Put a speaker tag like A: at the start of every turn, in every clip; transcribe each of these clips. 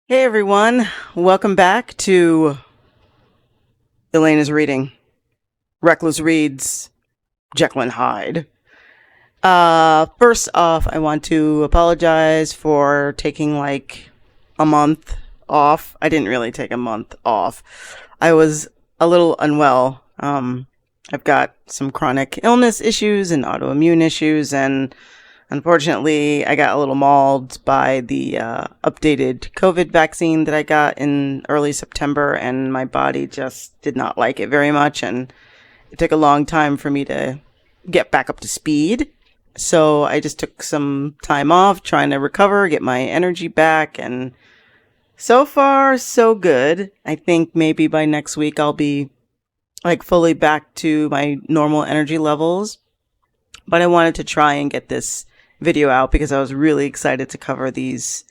A: Hey everyone, welcome back to Elaine is reading. Reckless reads Jekyll and Hyde. First off, I want to apologize for taking like a month off. I didn't really take a month off. I was a little unwell. I've got some chronic illness issues and autoimmune issues, and unfortunately, I got a little mauled by the updated COVID vaccine that I got in early September, and my body just did not like it very much, and it took a long time for me to get back up to speed. So I just took some time off trying to recover, get my energy back, and so far, so good. I think maybe by next week I'll be like fully back to my normal energy levels. But I wanted to try and get this video out because I was really excited to cover these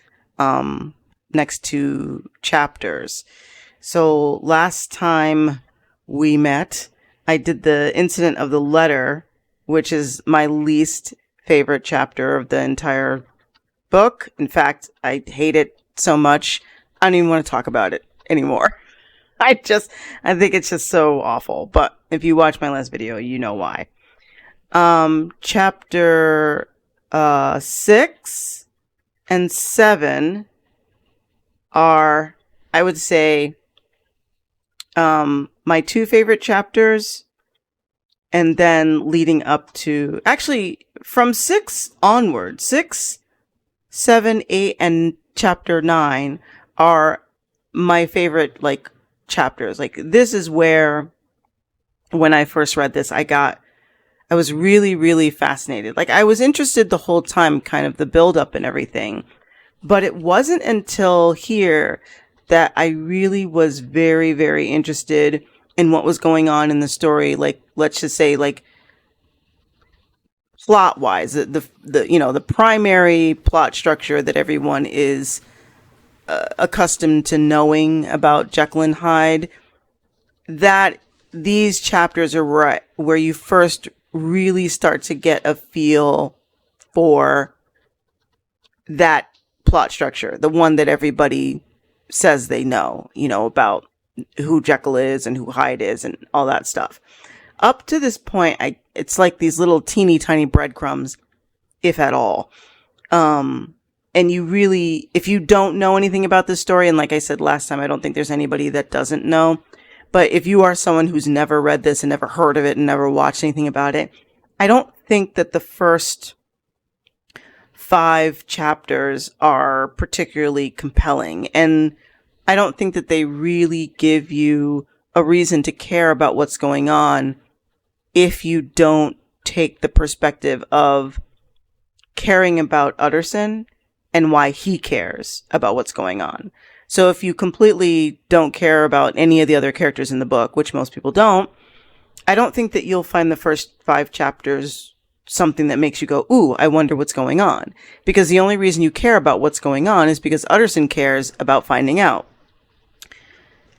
A: next two chapters. So last time we met, I did the incident of the letter, which is my least favorite chapter of the entire book. In fact, I hate it so much, I don't even want to talk about it anymore. I think it's just so awful. But if you watch my last video, you know why. Chapter 6 and 7 are, I would say, my two favorite chapters, and then leading up to, actually, from 6 onward, 6, 7, 8, and chapter 9 are my favorite, like, chapters. Like, this is where, when I first read this, I was really, really fascinated. Like, I was interested the whole time, kind of the build up and everything. But it wasn't until here that I really was very, very interested in what was going on in the story. Like, let's just say, like, plot wise, the primary plot structure that everyone is accustomed to knowing about Jekyll and Hyde, that these chapters are right where you first really start to get a feel for that plot structure, the one that everybody says they know, about who Jekyll is and who Hyde is and all that stuff. Up to this point, it's like these little teeny tiny breadcrumbs, if at all. And you really, if you don't know anything about this story, and like I said last time, I don't think there's anybody that doesn't know. But if you are someone who's never read this and never heard of it and never watched anything about it, I don't think that the first 5 chapters are particularly compelling. And I don't think that they really give you a reason to care about what's going on if you don't take the perspective of caring about Utterson and why he cares about what's going on. So if you completely don't care about any of the other characters in the book, which most people don't, I don't think that you'll find the first 5 chapters something that makes you go, ooh, I wonder what's going on. Because the only reason you care about what's going on is because Utterson cares about finding out.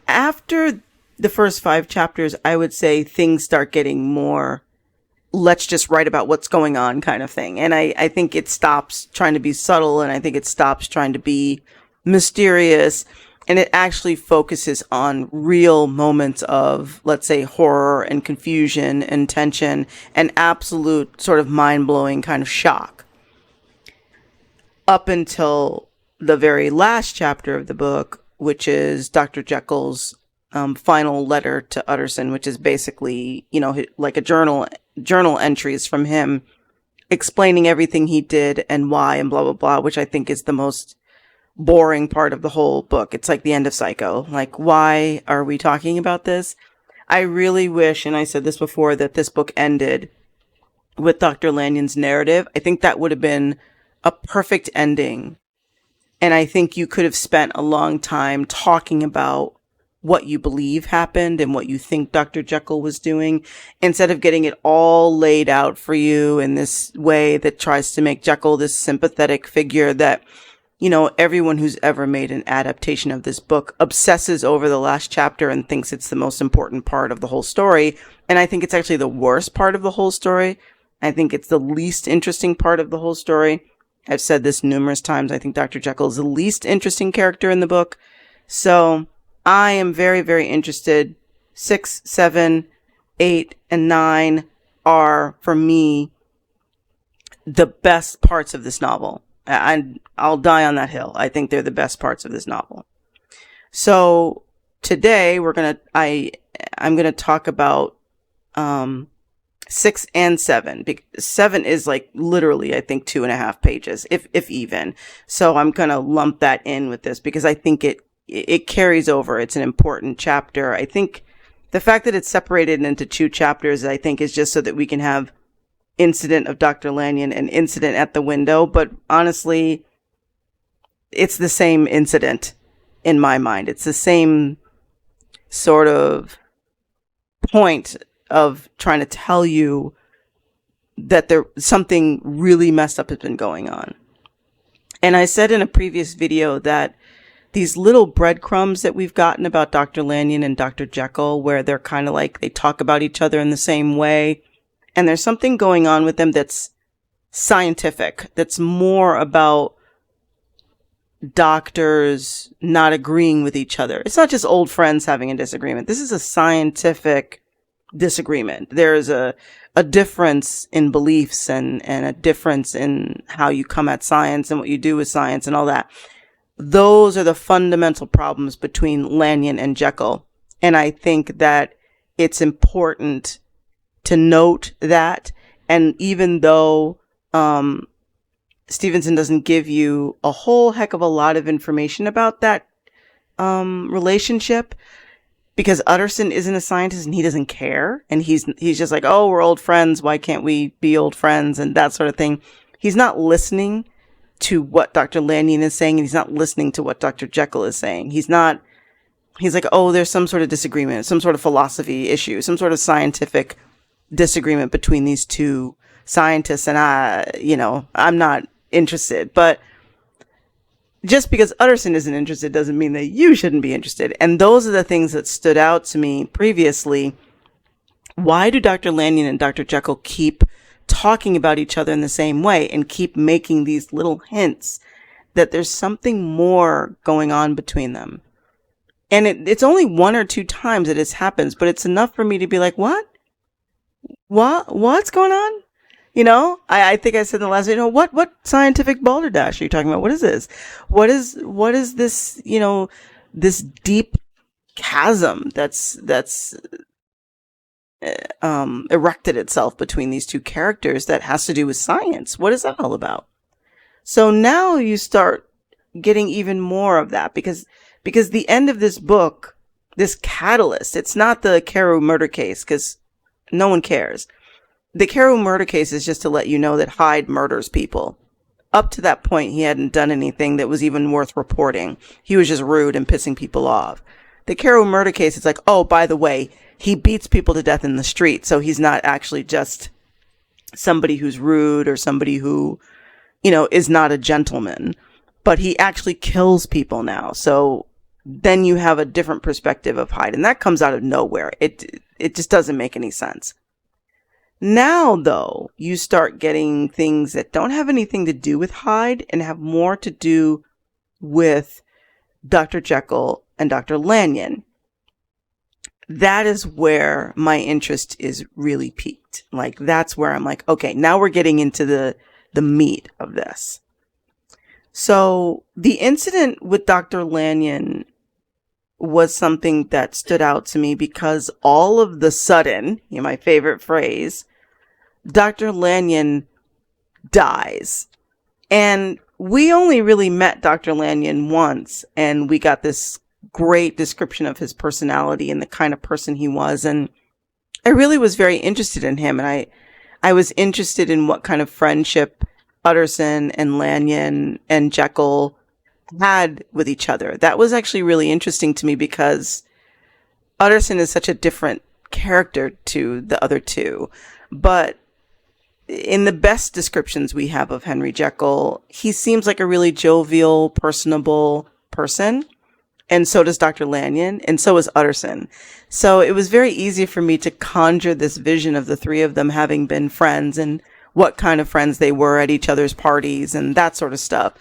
A: After the first 5 chapters, I would say things start getting more, let's just write about what's going on kind of thing. And I think it stops trying to be subtle, and I think it stops trying to be mysterious, and it actually focuses on real moments of, let's say, horror and confusion and tension and absolute sort of mind-blowing kind of shock. Up until the very last chapter of the book, which is Dr. Jekyll's final letter to Utterson, which is basically, like a journal entries from him explaining everything he did and why and blah, blah, blah, which I think is the most boring part of the whole book. It's like the end of Psycho. Like, why are we talking about this? I really wish, and I said this before, that this book ended with Dr. Lanyon's narrative. I think that would have been a perfect ending. And I think you could have spent a long time talking about what you believe happened and what you think Dr. Jekyll was doing, instead of getting it all laid out for you in this way that tries to make Jekyll this sympathetic figure that, everyone who's ever made an adaptation of this book obsesses over the last chapter and thinks it's the most important part of the whole story. And I think it's actually the worst part of the whole story. I think it's the least interesting part of the whole story. I've said this numerous times. I think Dr. Jekyll is the least interesting character in the book. So I am very, very interested. 6, 7, 8, and 9 are, for me, the best parts of this novel. I'll die on that hill. I think they're the best parts of this novel. So today I'm gonna talk about 6 and 7. 7 is like literally, I think, 2.5 pages, if even. So I'm gonna lump that in with this because I think it carries over. It's an important chapter. I think the fact that it's separated into 2 chapters, I think, is just so that we can have incident of Dr. Lanyon and incident at the window. But honestly, it's the same incident in my mind. It's the same sort of point of trying to tell you that something really messed up has been going on. And I said in a previous video that these little breadcrumbs that we've gotten about Dr. Lanyon and Dr. Jekyll, where they're kind of like, they talk about each other in the same way. And there's something going on with them that's scientific, that's more about doctors not agreeing with each other. It's not just old friends having a disagreement. This is a scientific disagreement. There's a difference in beliefs and a difference in how you come at science and what you do with science and all that. Those are the fundamental problems between Lanyon and Jekyll. And I think that it's important to note that. And even though Stevenson doesn't give you a whole heck of a lot of information about that relationship, because Utterson isn't a scientist and he doesn't care, and he's just like, oh, we're old friends, why can't we be old friends, and that sort of thing. He's not listening to what Dr. Lanyon is saying, and he's not listening to what Dr. Jekyll is saying. He's like, oh, there's some sort of disagreement, some sort of philosophy issue, some sort of scientific disagreement between these two scientists, and I'm not interested. But just because Utterson isn't interested doesn't mean that you shouldn't be interested. And those are the things that stood out to me previously. Why do Dr. Lanyon and Dr. Jekyll keep talking about each other in the same way and keep making these little hints that there's something more going on between them? And it's only 1 or 2 times that this happens, but it's enough for me to be like, what's going on? I think I said in the last video, what scientific balderdash are you talking about? What is this? What is this, this deep chasm that's erected itself between these two characters that has to do with science? What is that all about? So now you start getting even more of that because the end of this book, this catalyst, it's not the Carew murder case because no one cares. The Carew murder case is just to let you know that Hyde murders people. Up to that point, he hadn't done anything that was even worth reporting. He was just rude and pissing people off. The Carew murder case is like, oh, by the way, he beats people to death in the street. So he's not actually just somebody who's rude or somebody who, is not a gentleman, but he actually kills people now. So then you have a different perspective of Hyde, and that comes out of nowhere. It just doesn't make any sense. Now, though, you start getting things that don't have anything to do with Hyde and have more to do with Dr. Jekyll and Dr. Lanyon. That is where my interest is really piqued. Like, that's where I'm like, okay, now we're getting into the meat of this. So the incident with Dr. Lanyon was something that stood out to me because all of the sudden, my favorite phrase, Dr. Lanyon dies. And we only really met Dr. Lanyon once, and we got this great description of his personality and the kind of person he was. And I really was very interested in him. And I was interested in what kind of friendship Utterson and Lanyon and Jekyll had with each other. That was actually really interesting to me because Utterson is such a different character to the other two. But in the best descriptions we have of Henry Jekyll, he seems like a really jovial, personable person. And so does Dr. Lanyon, and so is Utterson. So it was very easy for me to conjure this vision of the three of them having been friends. And what kind of friends they were at each other's parties and that sort of stuff.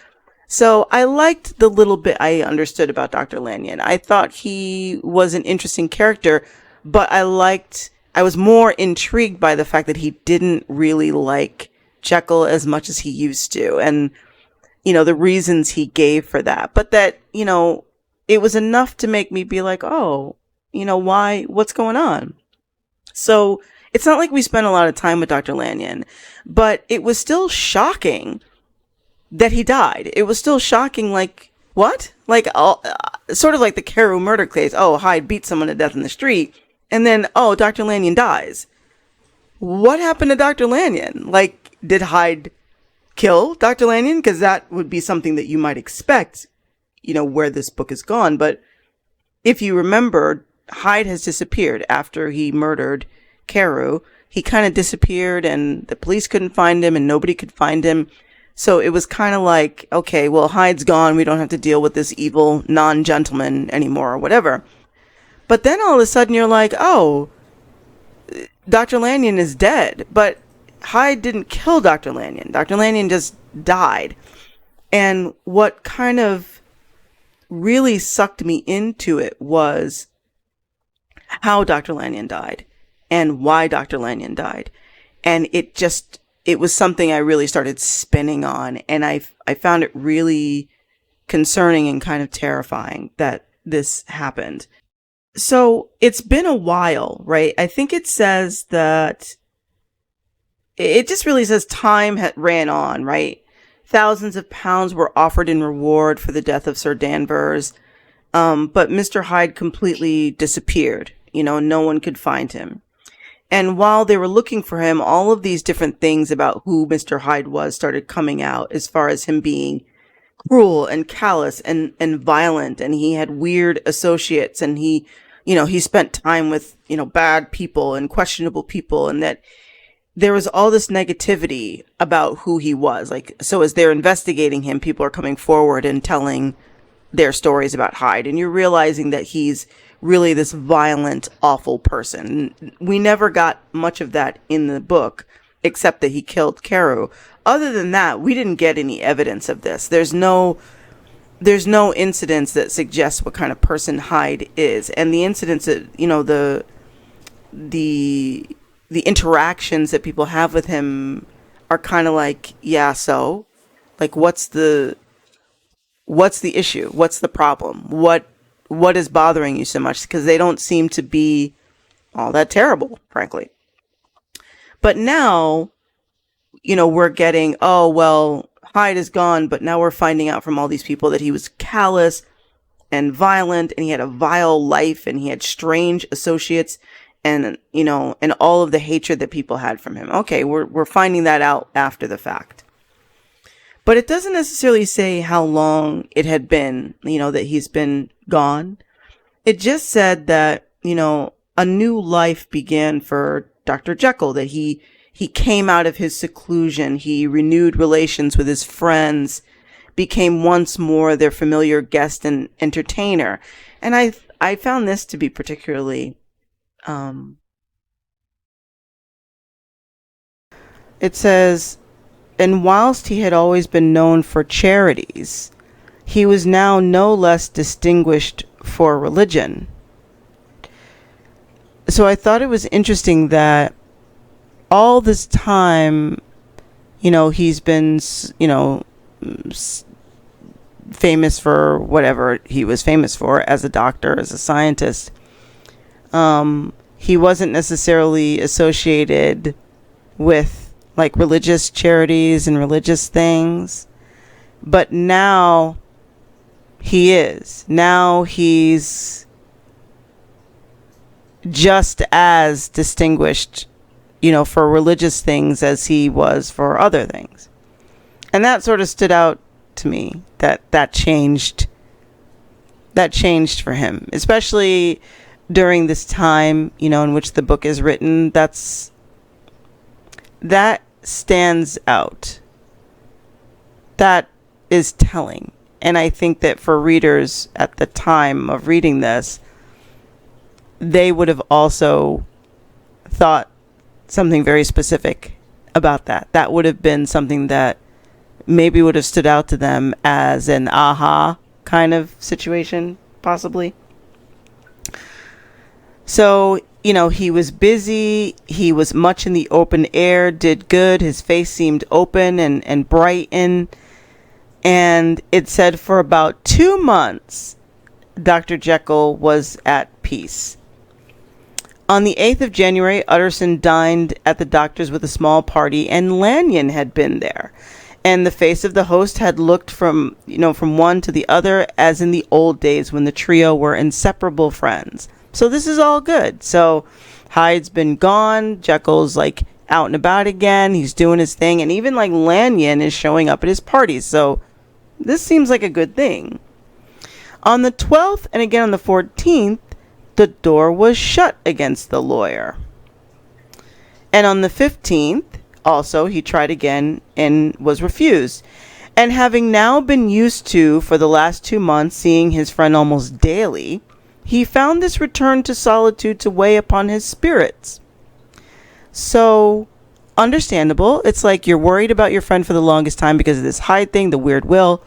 A: So I liked the little bit I understood about Dr. Lanyon. I thought he was an interesting character, but I was more intrigued by the fact that he didn't really like Jekyll as much as he used to. And, the reasons he gave for that. But that, it was enough to make me be like, oh, what's going on? So it's not like we spent a lot of time with Dr. Lanyon, but it was still shocking that he died. It was still shocking, like, what? Like, sort of like the Carew murder case. Oh, Hyde beat someone to death in the street. And then, oh, Dr. Lanyon dies. What happened to Dr. Lanyon? Like, did Hyde kill Dr. Lanyon? Because that would be something that you might expect, where this book has gone. But if you remember, Hyde has disappeared after he murdered Carew. He kind of disappeared and the police couldn't find him and nobody could find him. So it was kind of like, okay, well, Hyde's gone. We don't have to deal with this evil non-gentleman anymore or whatever. But then all of a sudden you're like, oh, Dr. Lanyon is dead. But Hyde didn't kill Dr. Lanyon. Dr. Lanyon just died. And what kind of really sucked me into it was how Dr. Lanyon died and why Dr. Lanyon died. And it was something I really started spinning on. And I found it really concerning and kind of terrifying that this happened. So it's been a while, right? I think it says that it just really says time ran on, right? Thousands of pounds were offered in reward for the death of Sir Danvers. But Mr. Hyde completely disappeared. No one could find him. And while they were looking for him, all of these different things about who Mr. Hyde was started coming out, as far as him being cruel and callous and violent. And he had weird associates, and he spent time with, bad people and questionable people, and that there was all this negativity about who he was. Like, so as they're investigating him, people are coming forward and telling their stories about Hyde, and you're realizing that he's really this violent, awful person. We never got much of that in the book, except that he killed Carew. Other than that, we didn't get any evidence of this. There's no incidents that suggest what kind of person Hyde is. And the incidents that, the interactions that people have with him are kind of like, yeah, so like, what's the issue? What's the problem? What is bothering you so much? Because they don't seem to be all that terrible, frankly. But now, we're getting, oh, well, Hyde is gone, but now we're finding out from all these people that he was callous and violent, and he had a vile life, and he had strange associates, and, and all of the hatred that people had from him. Okay, we're finding that out after the fact. But it doesn't necessarily say how long it had been, that he's been gone. It just said that, a new life began for Dr. Jekyll, that he came out of his seclusion. He renewed relations with his friends, became once more their familiar guest and entertainer. And I found this to be particularly, it says, and whilst he had always been known for charities, he was now no less distinguished for religion. So I thought it was interesting that all this time, he's been, famous for whatever he was famous for as a doctor, as a scientist. He wasn't necessarily associated with like religious charities and religious things, but now he is. Now he's just as distinguished, for religious things as he was for other things. And that sort of stood out to me, that changed for him, especially during this time, in which the book is written. That stands out. That is telling. And I think that for readers at the time of reading this, they would have also thought something very specific about that. That would have been something that maybe would have stood out to them as an aha kind of situation, possibly. So, he was busy. He was much in the open air, did good. His face seemed open and brightened. And it said for about 2 months, Dr. Jekyll was at peace. On the 8th of January, Utterson dined at the doctor's with a small party, and Lanyon had been there. And the face of the host had looked from one to the other as in the old days when the trio were inseparable friends. So this is all good. So Hyde's been gone. Jekyll's like out and about again. He's doing his thing. And even like Lanyon is showing up at his parties. So this seems like a good thing. On the 12th and again on the 14th, the door was shut against the lawyer. And on the 15th, also, he tried again and was refused. And having now been used to, for the last 2 months, seeing his friend almost daily, he found this return to solitude to weigh upon his spirits. So, understandable. It's like you're worried about your friend for the longest time because of this Hyde thing, the weird will.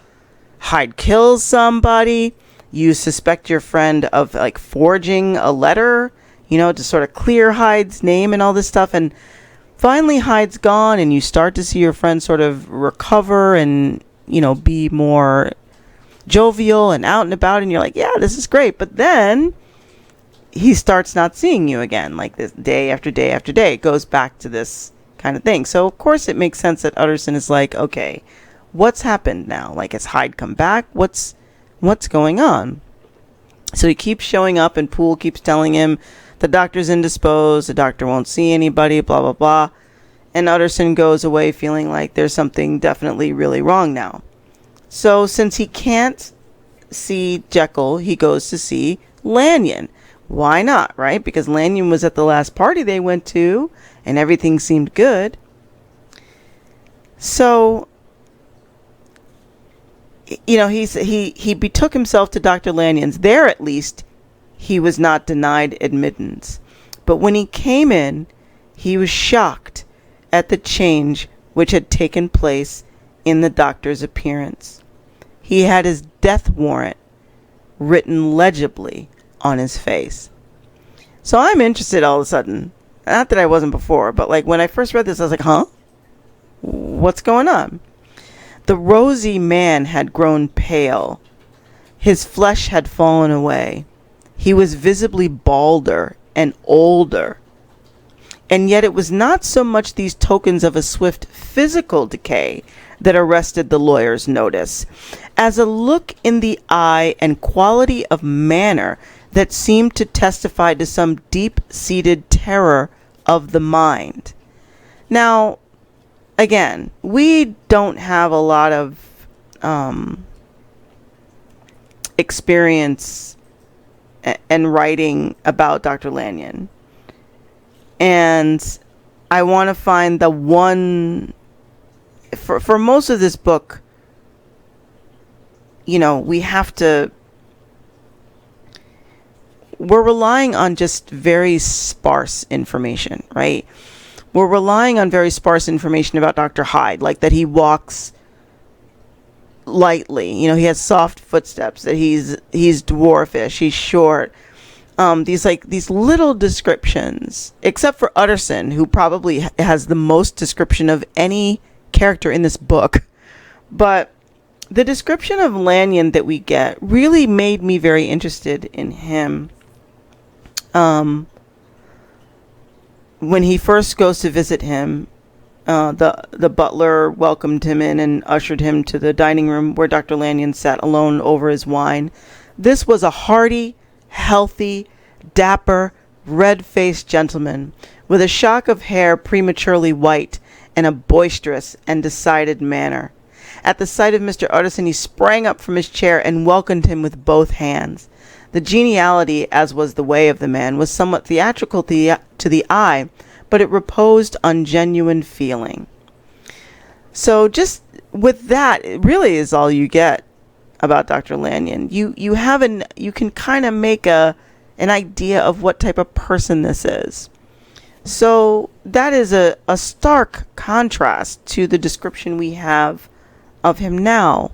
A: Hyde kills somebody. You suspect your friend of like forging a letter, to sort of clear Hyde's name and all this stuff. And finally Hyde's gone and you start to see your friend sort of recover and, be more jovial and out and about. And you're like, yeah, this is great. But then he starts not seeing you again, like this day after day after day. It goes back to this kind of thing. So, of course, it makes sense that Utterson is like, okay, what's happened now? Like, has Hyde come back? What's going on? So he keeps showing up and Poole keeps telling him the doctor's indisposed, the doctor won't see anybody, blah, blah, blah. And Utterson goes away feeling like there's something definitely really wrong now. So since he can't see Jekyll, he goes to see Lanyon. Why not, right? Because Lanyon was at the last party they went to and everything seemed good. So he betook himself to Dr. Lanyon's. There, at least, he was not denied admittance. But when he came in, he was shocked at the change which had taken place in the doctor's appearance. He had his death warrant written legibly on his face. So I'm interested all of a sudden. Not that I wasn't before, but like when I first read this, I was like, huh? What's going on? The rosy man had grown pale. His flesh had fallen away. He was visibly balder and older. And yet it was not so much these tokens of a swift physical decay that arrested the lawyer's notice, as a look in the eye and quality of manner that seemed to testify to some deep-seated terror of the mind. Now, again, we don't have a lot of experience and writing about Dr. Lanyon. And I want to find the one, for most of this book, we're relying on just very sparse information, right? We're relying on very sparse information about Dr. Hyde, like that he walks lightly, he has soft footsteps, that he's dwarfish, he's short. These little descriptions, except for Utterson, who probably has the most description of any character in this book. But the description of Lanyon that we get really made me very interested in him. When he first goes to visit him, the butler welcomed him in and ushered him to the dining room where Dr. Lanyon sat alone over his wine. This was a hearty, healthy, dapper, red-faced gentleman with a shock of hair prematurely white and a boisterous and decided manner. At the sight of Mr. Utterson, he sprang up from his chair and welcomed him with both hands. The geniality, as was the way of the man, was somewhat theatrical to the eye, but it reposed on genuine feeling. So just with that, it really is all you get about Dr. Lanyon. You can kind of make an idea of what type of person this is. So that is a stark contrast to the description we have of him now.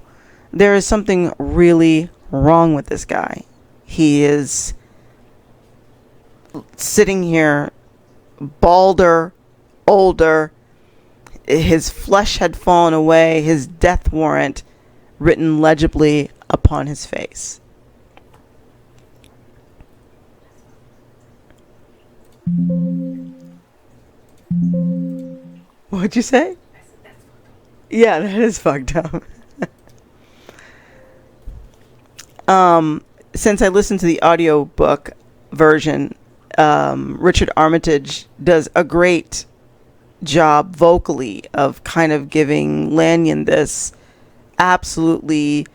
A: There is something really wrong with this guy. He is sitting here balder, older. His flesh had fallen away, his death warrant written legibly upon his face. What'd you say? Yeah, that is fucked up. Since I listened to the audiobook version, Richard Armitage does a great job vocally of kind of giving Lanyon this absolutely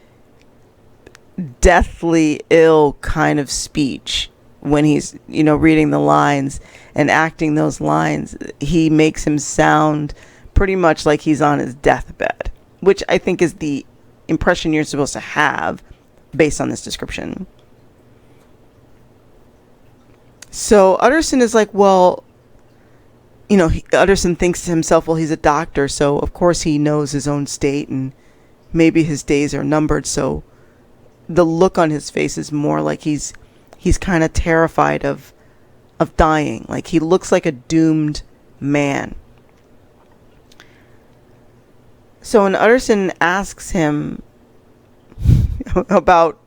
A: deathly ill kind of speech when he's, reading the lines and acting those lines. He makes him sound pretty much like he's on his deathbed, which I think is the impression you're supposed to have based on this description. So Utterson is like, well, Utterson thinks to himself, well, he's a doctor, so of course he knows his own state and maybe his days are numbered. So the look on his face is more like he's kind of terrified of dying. Like he looks like a doomed man. So when Utterson asks him about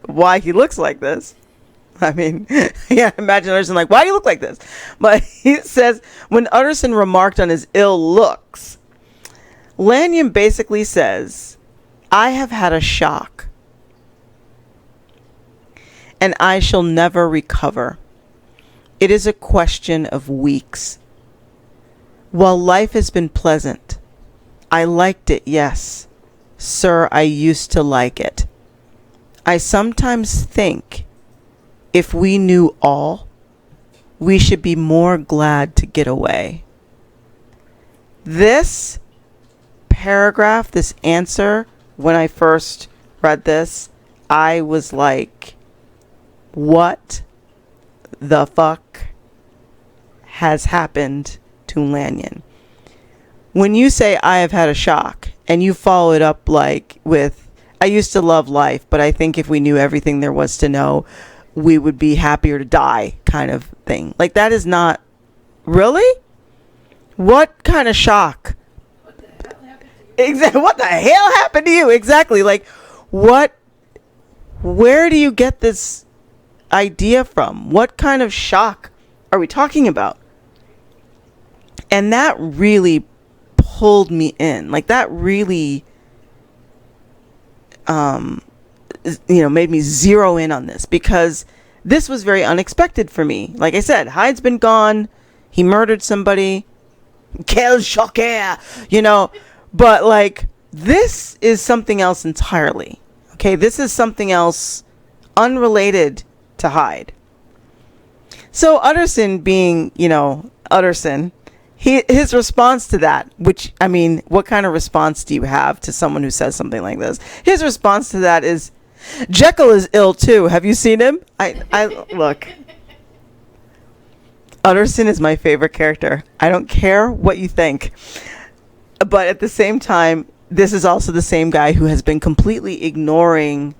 A: why he looks like this, I mean, yeah, imagine Utterson like, why do you look like this? But he says, when Utterson remarked on his ill looks, Lanyon basically says, I have had a shock, and I shall never recover. It is a question of weeks. While life has been pleasant, I liked it, yes. Sir, I used to like it. I sometimes think if we knew all, we should be more glad to get away. This paragraph, this answer, when I first read this, I was like, what the fuck has happened to Lanyon? When you say I have had a shock and you follow it up like with, I used to love life, but I think if we knew everything there was to know, we would be happier to die kind of thing. Like that is not really? What kind of shock?
B: What the hell happened to you?
A: Exactly. What the hell happened to you? Exactly. Like where do you get this idea from? What kind of shock are we talking about? And that really pulled me in. Like that really made me zero in on this, because this was very unexpected for me. Like I said, Hyde's been gone. He murdered somebody. Quel choquer, but like this is something else entirely. Okay, this is something else unrelated to Hyde. So Utterson being, Utterson, his response to that, which, I mean, what kind of response do you have to someone who says something like this? His response to that is, Jekyll is ill too. Have you seen him? I look. Utterson is my favorite character. I don't care what you think. But at the same time, this is also the same guy who has been completely ignoring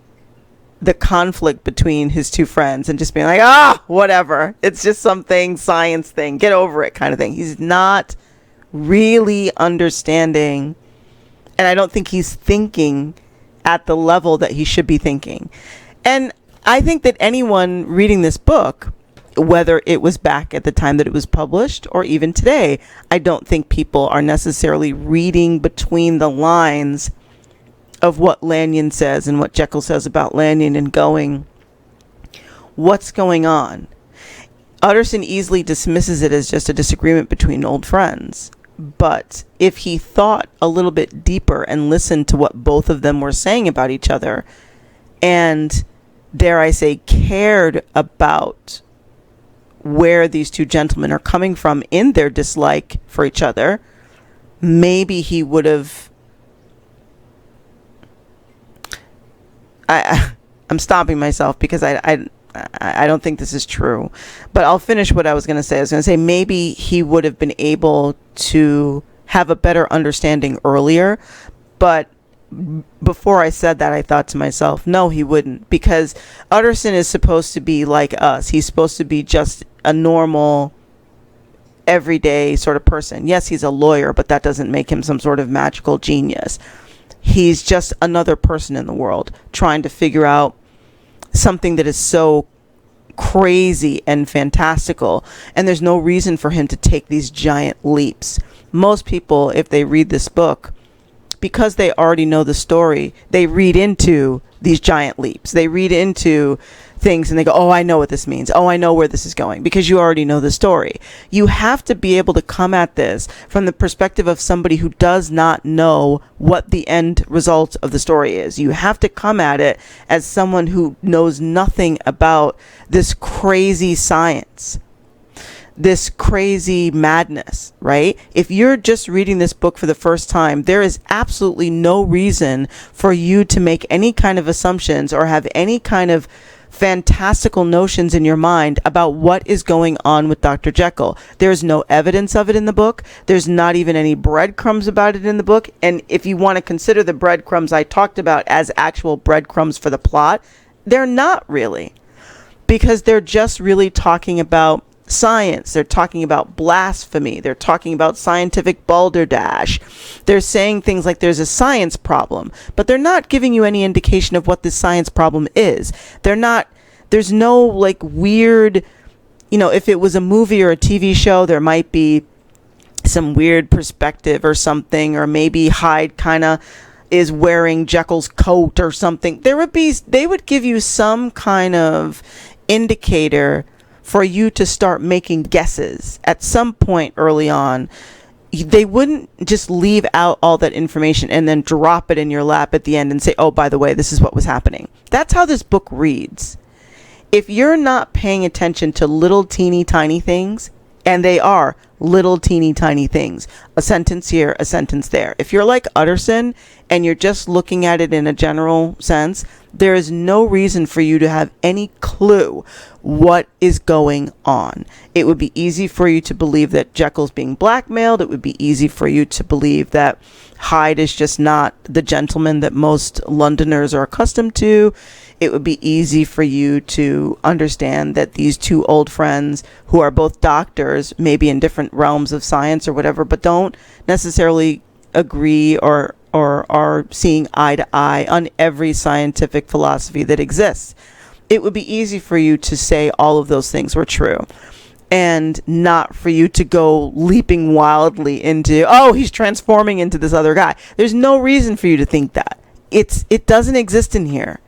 A: the conflict between his two friends and just being like, whatever. It's just something science thing. Get over it kind of thing. He's not really understanding. And I don't think he's thinking at the level that he should be thinking. And I think that anyone reading this book, whether it was back at the time that it was published or even today, I don't think people are necessarily reading between the lines of what Lanyon says and what Jekyll says about Lanyon and going, what's going on? Utterson easily dismisses it as just a disagreement between old friends. But if he thought a little bit deeper and listened to what both of them were saying about each other, and dare I say, cared about where these two gentlemen are coming from in their dislike for each other, maybe he would have... I'm stopping myself because I I don't think this is true, but I'll finish what I was going to say. I was going to say maybe he would have been able to have a better understanding earlier, but before I said that, I thought to myself, no, he wouldn't, because Utterson is supposed to be like us. He's supposed to be just a normal, everyday sort of person. Yes, he's a lawyer, but that doesn't make him some sort of magical genius. He's just another person in the world trying to figure out something that is so crazy and fantastical, and there's no reason for him to take these giant leaps. Most people, if they read this book, because they already know the story, they read into these giant leaps. They read into things and they go, oh, I know what this means. Oh, I know where this is going, because you already know the story. You have to be able to come at this from the perspective of somebody who does not know what the end result of the story is. You have to come at it as someone who knows nothing about this crazy science, this crazy madness, right? If you're just reading this book for the first time, there is absolutely no reason for you to make any kind of assumptions or have any kind of fantastical notions in your mind about what is going on with Dr. Jekyll. There's no evidence of it in the book. There's not even any breadcrumbs about it in the book. And if you want to consider the breadcrumbs I talked about as actual breadcrumbs for the plot, they're not really, because they're just really talking about science. They're talking about blasphemy. They're talking about scientific balderdash. They're saying things like there's a science problem, but they're not giving you any indication of what this science problem is. There's no like weird, if it was a movie or a TV show, there might be some weird perspective or something, or maybe Hyde kind of is wearing Jekyll's coat or something. They would give you some kind of indicator for you to start making guesses at some point early on. They wouldn't just leave out all that information and then drop it in your lap at the end and say, oh, by the way, this is what was happening. That's how this book reads. If you're not paying attention to little teeny tiny things, and they are little teeny tiny things, a sentence here, a sentence there. If you're like Utterson and you're just looking at it in a general sense, there is no reason for you to have any clue what is going on. It would be easy for you to believe that Jekyll's being blackmailed. It would be easy for you to believe that Hyde is just not the gentleman that most Londoners are accustomed to. It would be easy for you to understand that these two old friends who are both doctors, maybe in different realms of science or whatever, but don't necessarily agree or are seeing eye to eye on every scientific philosophy that exists. It would be easy for you to say all of those things were true, and not for you to go leaping wildly into, oh, he's transforming into this other guy. There's no reason for you to think that. It doesn't exist in here.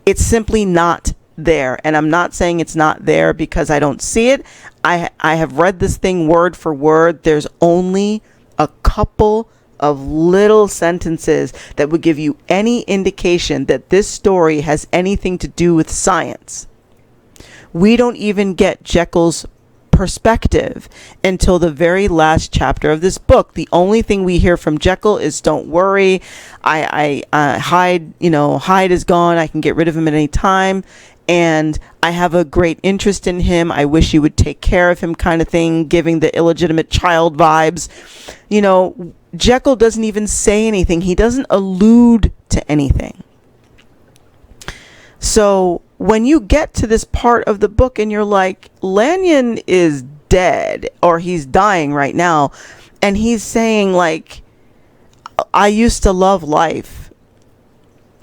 A: It's simply not there. And I'm not saying it's not there because I don't see it. I have read this thing word for word. There's only a couple of little sentences that would give you any indication that this story has anything to do with science. We don't even get Jekyll's perspective until the very last chapter of this book. The only thing we hear from Jekyll is, don't worry, Hyde is gone. I can get rid of him at any time. And I have a great interest in him. I wish you would take care of him, kind of thing, giving the illegitimate child vibes. Jekyll doesn't even say anything. He doesn't allude to anything. So when you get to this part of the book and you're like, Lanyon is dead, or he's dying right now, and he's saying like, I used to love life,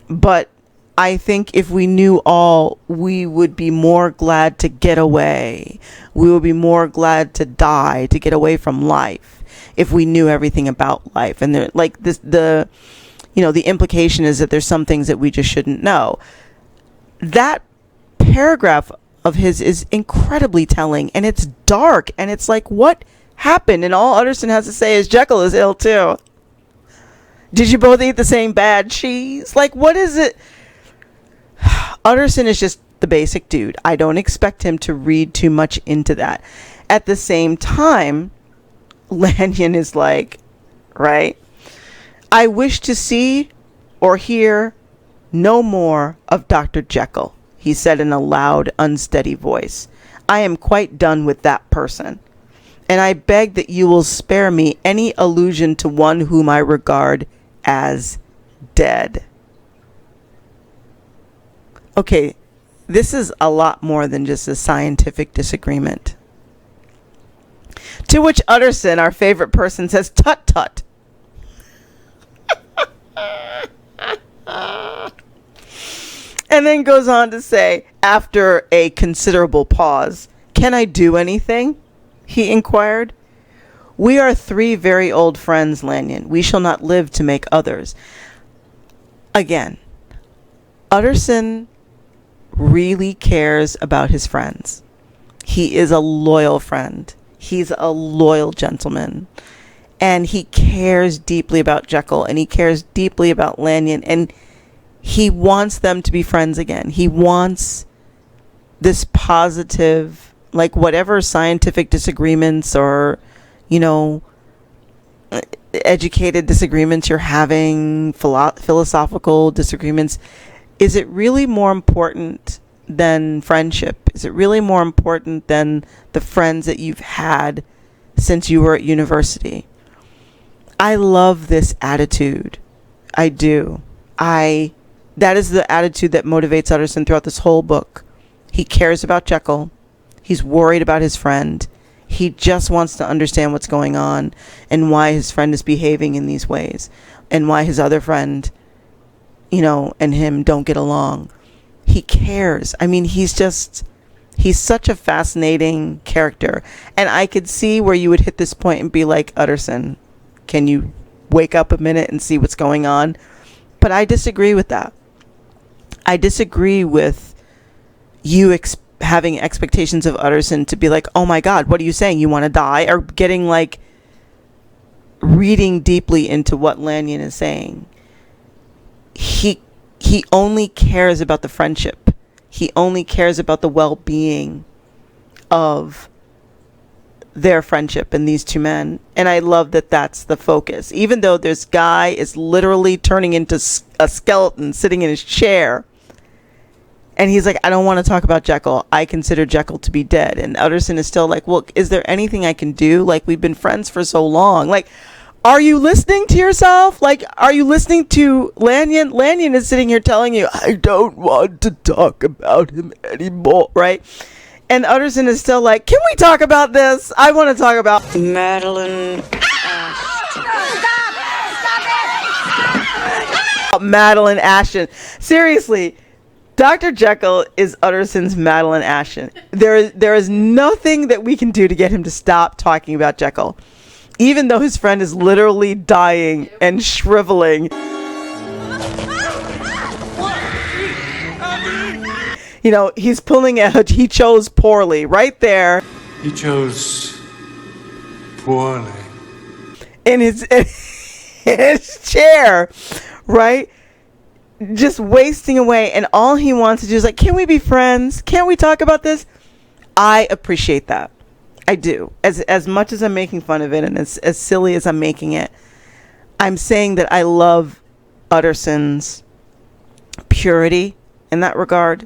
A: but I think if we knew all, we would be more glad to get away. We would be more glad to die, to get away from life, if we knew everything about life. And they're like this, the implication is that there's some things that we just shouldn't know. That paragraph of his is incredibly telling, and it's dark, and it's like, what happened? And all Utterson has to say is Jekyll is ill too. Did you both eat the same bad cheese? Like, what is it? Utterson is just the basic dude. I don't expect him to read too much into that. At the same time, Lanyon is like, right? I wish to see or hear no more of Dr. Jekyll. he said in a loud, unsteady voice. I am quite done with that person, and I beg that you will spare me any allusion to one whom I regard as dead. Okay, this is a lot more than just a scientific disagreement. To which Utterson, our favorite person, says, tut tut. And then goes on to say, after a considerable pause, can I do anything? He inquired. We are 3 very old friends, Lanyon. We shall not live to make others. Again, Utterson really cares about his friends. He is a loyal friend. He's a loyal gentleman. And he cares deeply about Jekyll, and he cares deeply about Lanyon, and he wants them to be friends again. He wants this positive, like whatever scientific disagreements or, educated disagreements you're having, philosophical disagreements, is it really more important than friendship? Is it really more important than the friends that you've had since you were at university? I love this attitude. I do. That is the attitude that motivates Utterson throughout this whole book. He cares about Jekyll. He's worried about his friend. He just wants to understand what's going on and why his friend is behaving in these ways and why his other friend, and him don't get along. He cares. I mean, he's such a fascinating character. And I could see where you would hit this point and be like, Utterson, can you wake up a minute and see what's going on? But I disagree with that. I disagree with you having expectations of Utterson to be like, oh my God, what are you saying? You want to die? Or getting reading deeply into what Lanyon is saying. He only cares about the friendship. He only cares about the well-being of their friendship and these 2 men. And I love that that's the focus. Even though this guy is literally turning into a skeleton sitting in his chair. And he's like, I don't want to talk about Jekyll. I consider Jekyll to be dead. And Utterson is still like, well, is there anything I can do? We've been friends for so long. Are you listening to yourself? Are you listening to Lanyon? Lanyon is sitting here telling you, I don't want to talk about him anymore, right? And Utterson is still like, can we talk about this? I want to talk about
B: Madeline.
A: Madeline Ashton. Seriously, Dr. Jekyll is Utterson's Madeline Ashton. There is nothing that we can do to get him to stop talking about Jekyll, even though his friend is literally dying and shriveling. He's pulling out, he chose poorly right there.
C: He chose poorly.
A: In his chair, right? Just wasting away. And all he wants to do is can we be friends? Can't we talk about this? I appreciate that. I do. As much as I'm making fun of it and as silly as I'm making it, I'm saying that I love Utterson's purity in that regard.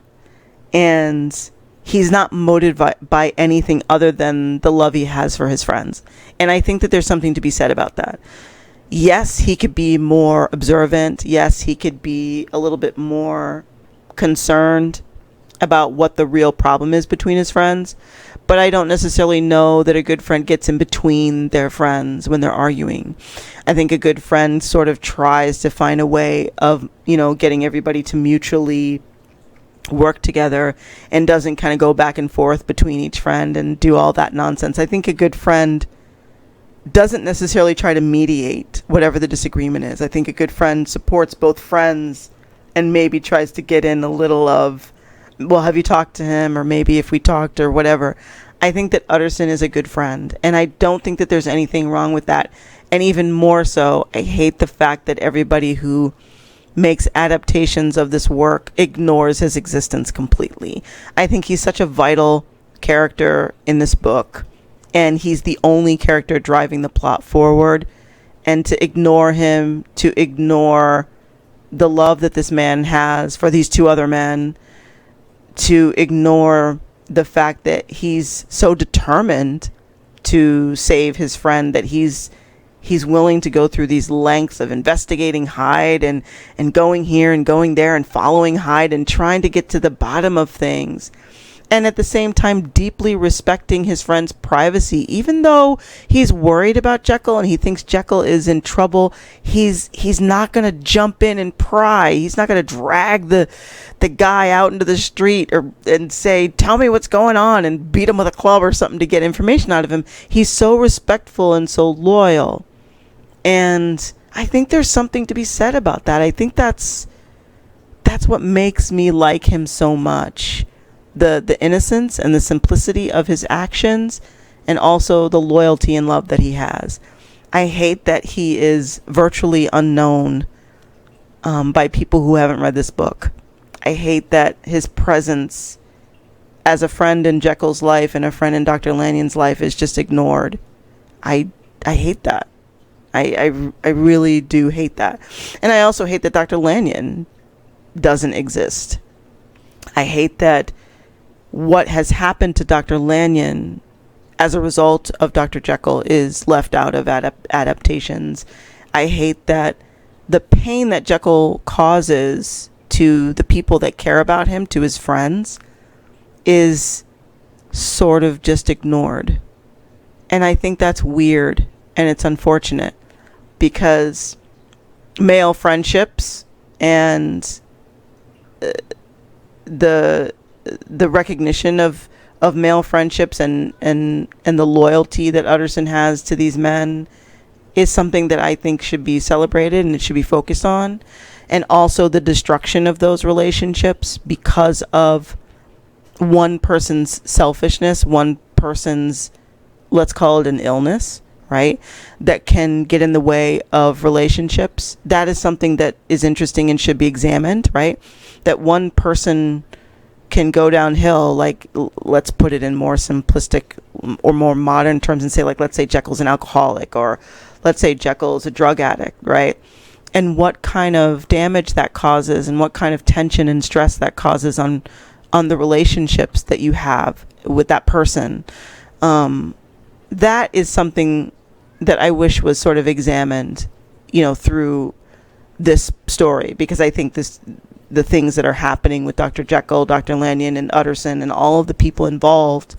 A: And he's not motivated by anything other than the love he has for his friends. And I think that there's something to be said about that. Yes, he could be more observant. Yes, he could be a little bit more concerned about what the real problem is between his friends. But I don't necessarily know that a good friend gets in between their friends when they're arguing. I think a good friend sort of tries to find a way of, getting everybody to mutually work together and doesn't kind of go back and forth between each friend and do all that nonsense. I think a good friend doesn't necessarily try to mediate whatever the disagreement is. I think a good friend supports both friends and maybe tries to get in a little of, well, have you talked to him? Or maybe if we talked or whatever. I think that Utterson is a good friend. And I don't think that there's anything wrong with that. And even more so, I hate the fact that everybody who makes adaptations of this work ignores his existence completely. I think he's such a vital character in this book. And he's the only character driving the plot forward. And to ignore him, to ignore the love that this man has for these 2 other men, to ignore the fact that he's so determined to save his friend that he's willing to go through these lengths of investigating Hyde and going here and going there and following Hyde and trying to get to the bottom of things. And at the same time, deeply respecting his friend's privacy. Even though he's worried about Jekyll and he thinks Jekyll is in trouble, he's not going to jump in and pry. He's not going to drag the guy out into the street and say, tell me what's going on, and beat him with a club or something to get information out of him. He's so respectful and so loyal. And I think there's something to be said about that. I think that's what makes me like him so much. The innocence and the simplicity of his actions, and also the loyalty and love that he has. I hate that he is virtually unknown by people who haven't read this book. I hate that his presence as a friend in Jekyll's life and a friend in Dr. Lanyon's life is just ignored. I hate that. I really do hate that. And I also hate that Dr. Lanyon doesn't exist. I hate that what has happened to Dr. Lanyon as a result of Dr. Jekyll is left out of adaptations. I hate that the pain that Jekyll causes to the people that care about him, to his friends, is sort of just ignored. And I think that's weird, and it's unfortunate, because male friendships and the recognition of male friendships and the loyalty that Utterson has to these men is something that I think should be celebrated and it should be focused on. And also the destruction of those relationships because of one person's selfishness, one person's, let's call it an illness, right, that can get in the way of relationships. That is something that is interesting and should be examined, right? That one person can go downhill, like, let's put it in more simplistic or more modern terms and say, like, let's say Jekyll's an alcoholic, or let's say Jekyll's a drug addict, right? And what kind of damage that causes and what kind of tension and stress that causes on the relationships that you have with that person. That is something that I wish was sort of examined, through this story, because I think the things that are happening with Dr. Jekyll, Dr. Lanyon, and Utterson, and all of the people involved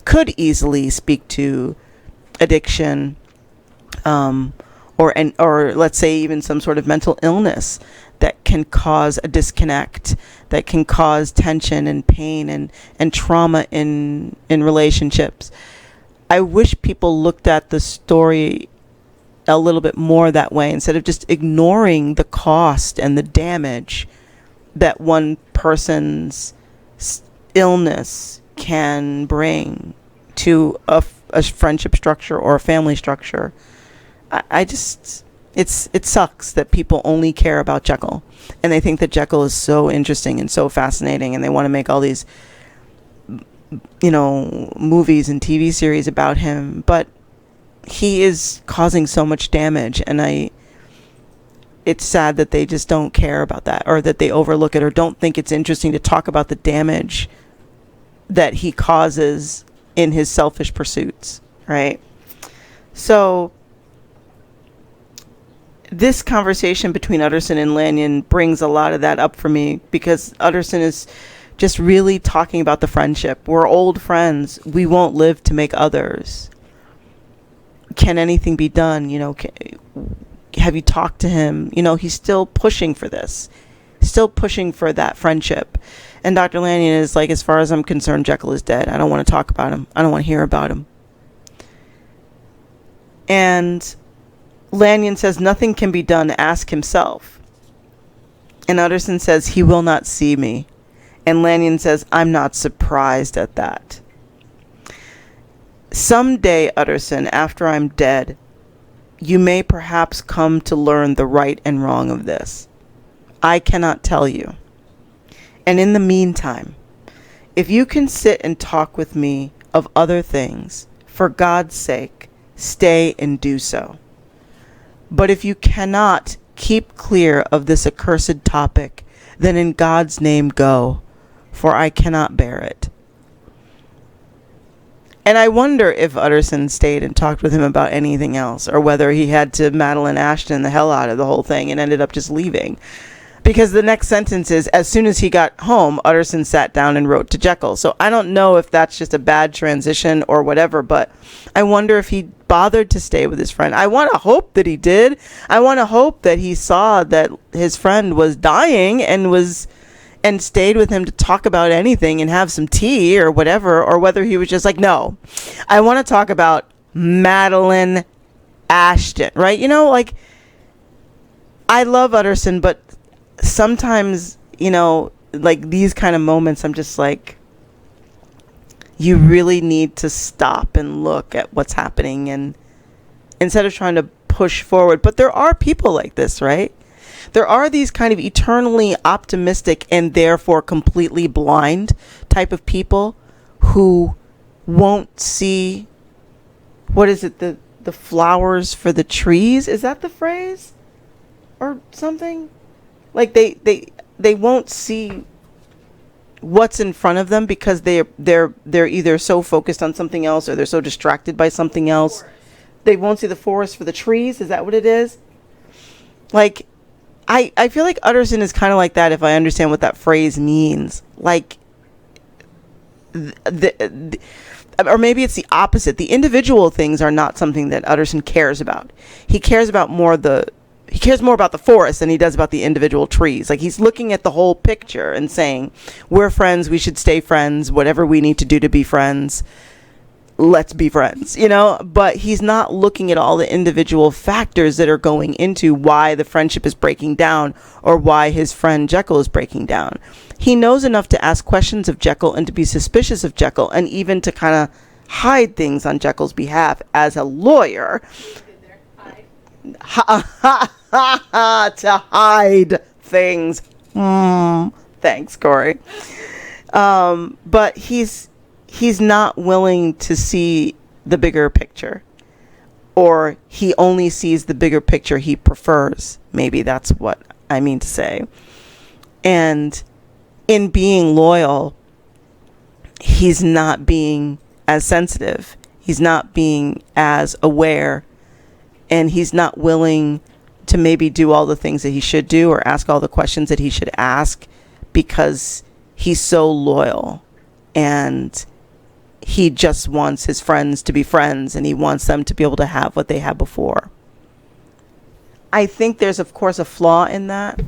A: could easily speak to addiction, or let's say even some sort of mental illness that can cause a disconnect, that can cause tension and pain and trauma in relationships. I wish people looked at the story a little bit more that way, instead of just ignoring the cost and the damage that one person's illness can bring to a friendship structure or a family structure. It sucks that people only care about Jekyll, and they think that Jekyll is so interesting and so fascinating, and they want to make all these, movies and TV series about him, but he is causing so much damage, and it's sad that they just don't care about that, or that they overlook it, or don't think it's interesting to talk about the damage that he causes in his selfish pursuits, right? So this conversation between Utterson and Lanyon brings a lot of that up for me, because Utterson is just really talking about the friendship. We're old friends. We won't live to make others. Can anything be done? Have you talked to him? He's still pushing for this, still pushing for that friendship. And Dr. Lanyon is like, as far as I'm concerned, Jekyll is dead. I don't want to talk about him. I don't want to hear about him. And Lanyon says, nothing can be done. Ask himself. And Utterson says, he will not see me. And Lanyon says, I'm not surprised at that. Someday, Utterson, after I'm dead, you may perhaps come to learn the right and wrong of this. I cannot tell you. And in the meantime, if you can sit and talk with me of other things, for God's sake, stay and do so. But if you cannot keep clear of this accursed topic, then in God's name go. for I cannot bear it. And I wonder if Utterson stayed and talked with him about anything else, or whether he had to Madeline Ashton the hell out of the whole thing and ended up just leaving. Because the next sentence is, as soon as he got home, Utterson sat down and wrote to Jekyll. So I don't know if that's just a bad transition or whatever, but I wonder if he bothered to stay with his friend. I want to hope that he did. I want to hope that he saw that his friend was dying and stayed with him to talk about anything and have some tea or whatever, or whether he was just like, no, I want to talk about Madeline Ashton, right? You know, like, I love Utterson, but sometimes, you know, like these kind of moments, I'm just like, you really need to stop and look at what's happening, and instead of trying to push forward. But there are people like this, right? There are these kind of eternally optimistic and therefore completely blind type of people who won't see, what is it, the flowers for the trees? Is that the phrase? Or something? Like they won't see what's in front of them because they're either so focused on something else, or they're so distracted by something else. They won't see the forest for the trees. Is that what it is? Like, I feel like Utterson is kind of like that, if I understand what that phrase means. Like, or maybe it's the opposite. The individual things are not something that Utterson cares about. He cares more about the forest than he does about the individual trees. Like, he's looking at the whole picture and saying, we're friends, we should stay friends, whatever we need to do to be friends, let's be friends, you know? But he's not looking at all the individual factors that are going into why the friendship is breaking down, or why his friend Jekyll is breaking down. He knows enough to ask questions of Jekyll and to be suspicious of Jekyll, and even to kind of hide things on Jekyll's behalf as a lawyer. To hide things. Thanks, Corey. But he's not willing to see the bigger picture, or he only sees the bigger picture he prefers. Maybe that's what I mean to say. And in being loyal, he's not being as sensitive. He's not being as aware, and he's not willing to maybe do all the things that he should do, or ask all the questions that he should ask, because he's so loyal, and he just wants his friends to be friends, and he wants them to be able to have what they had before. I think there's, of course, a flaw in that,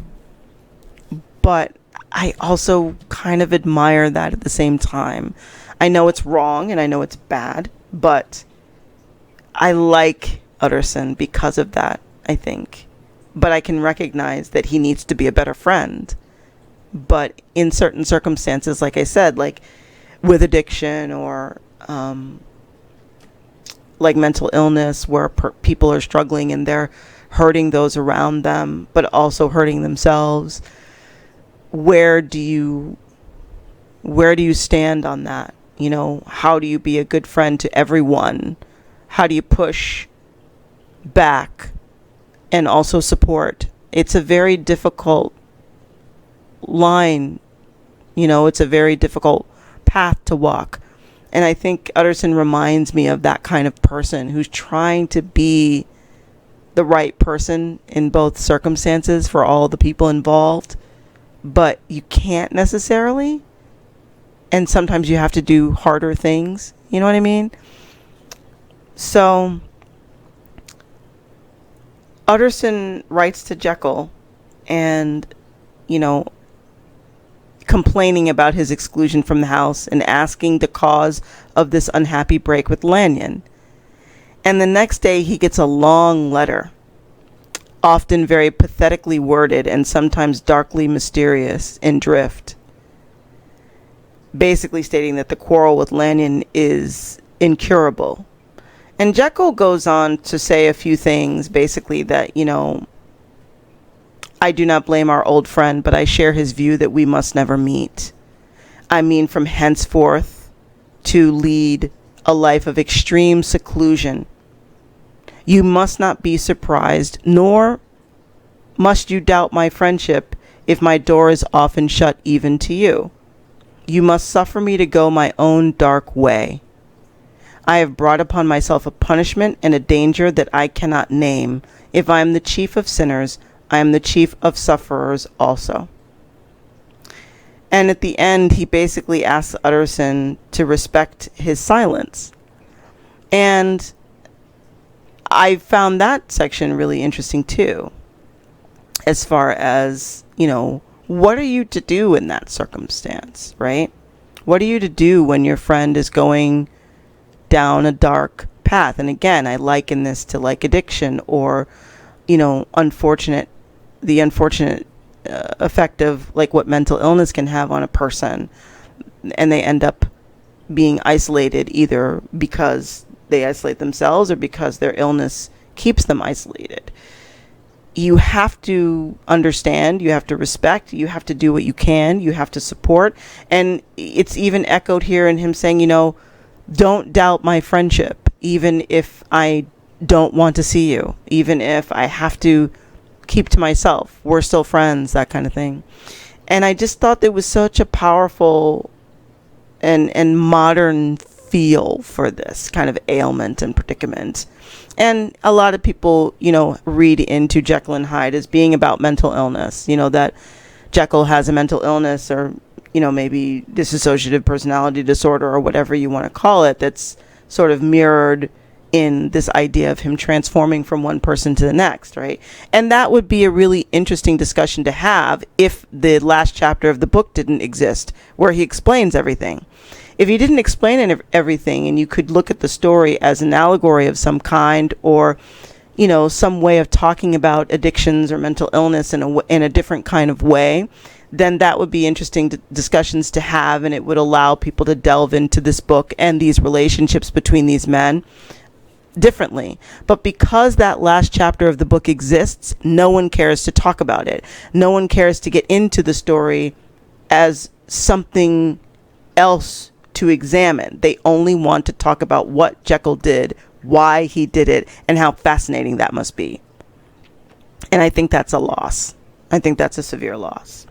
A: but I also kind of admire that at the same time. I know it's wrong and I know it's bad, but I like Utterson because of that, I think. But I can recognize that he needs to be a better friend. But in certain circumstances, like I said, like with addiction, or like mental illness, where people are struggling and they're hurting those around them, but also hurting themselves, where do you stand on that? You know, how do you be a good friend to everyone? How do you push back and also support? It's a very difficult line, you know, it's a very difficult path to walk. And I think Utterson reminds me of that kind of person who's trying to be the right person in both circumstances for all the people involved, but you can't necessarily. And sometimes you have to do harder things. You know what I mean? So Utterson writes to Jekyll and, you know, complaining about his exclusion from the house and asking the cause of this unhappy break with Lanyon. And the next day he gets a long letter, often very pathetically worded and sometimes darkly mysterious in drift, basically stating that the quarrel with Lanyon is incurable. And Jekyll goes on to say a few things, basically that, you know, I do not blame our old friend, but I share his view that we must never meet. I mean, from henceforth to lead a life of extreme seclusion. You must not be surprised, nor must you doubt my friendship if my door is often shut even to you. You must suffer me to go my own dark way. I have brought upon myself a punishment and a danger that I cannot name. If I am the chief of sinners, I am the chief of sufferers also. And at the end, he basically asks Utterson to respect his silence. And I found that section really interesting too, as far as, what are you to do in that circumstance, right? What are you to do when your friend is going down a dark path? And again, I liken this to like addiction or, the unfortunate effect of like what mental illness can have on a person. And they end up being isolated either because they isolate themselves or because their illness keeps them isolated. You have to understand, you have to respect, you have to do what you can, you have to support. And it's even echoed here in him saying, don't doubt my friendship, even if I don't want to see you, even if I have to keep to myself. We're still friends, that kind of thing. And I just thought there was such a powerful and modern feel for this kind of ailment and predicament. And a lot of people, read into Jekyll and Hyde as being about mental illness, that Jekyll has a mental illness or, maybe dissociative personality disorder or whatever you want to call it, that's sort of mirrored in this idea of him transforming from one person to the next, right? And that would be a really interesting discussion to have if the last chapter of the book didn't exist, where he explains everything. If he didn't explain everything and you could look at the story as an allegory of some kind or, some way of talking about addictions or mental illness in a different kind of way, then that would be interesting discussions to have, and it would allow people to delve into this book and these relationships between these men differently. But because that last chapter of the book exists, no one cares to talk about it. No one cares to get into the story as something else to examine. They only want to talk about what Jekyll did, why he did it, and how fascinating that must be. And I think that's a loss. I think that's a severe loss.